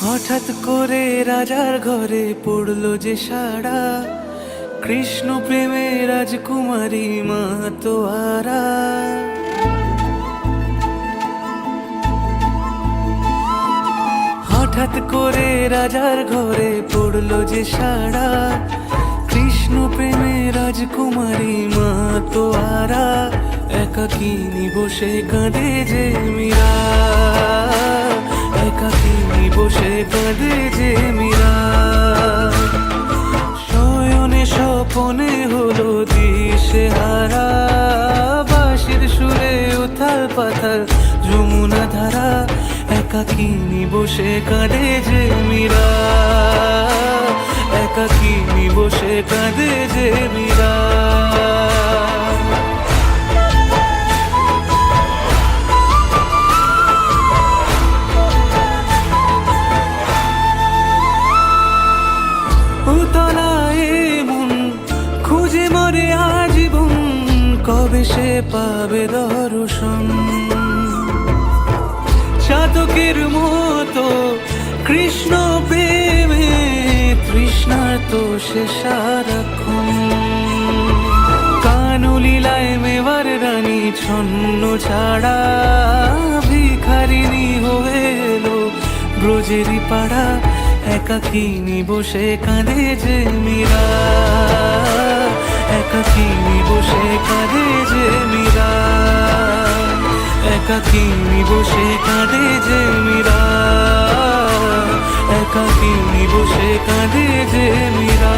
হঠাৎ করে রাজার ঘরে পড়লো যে সাড়া, কৃষ্ণ প্রেমে রাজকুমারী মাতোয়ারা। হঠাৎ করে রাজার ঘরে পড়লো যে সাড়া, কৃষ্ণ প্রেমে রাজকুমারী মাতোয়ারা। একাকিনী বসে কাঁদে যে মীরা, একাকিনী বসে কাঁদে যে মীরা। শয়নে স্বপনে হলো দিশেহারা, বাঁশির সুরে উথাল পাথাল যমুনা ধারা। একাকিনী বসে কাঁদে যে মীরা, একাকিনী বসে কাঁদে যে মীরা। খুঁজে মরে আজীবন, কবে সে পাবে দর্শন। চাতকের মতো কৃষ্ণ প্রেমে তৃষ্ণার্ত সে সারাক্ষণ। কানলীলায় মেবার রানী ছন্ন ছাড়া, ভিখারিনী হয়ে এলো ব্রজেরই পাড়া। একাকিনী বসে কাঁদে যে মীরা, একাকিনী বসে কাঁদে যে মীরা, একাকিনী বসে কাঁদে যে মীরা, একাকিনী বসে কাঁদে যে মীরা।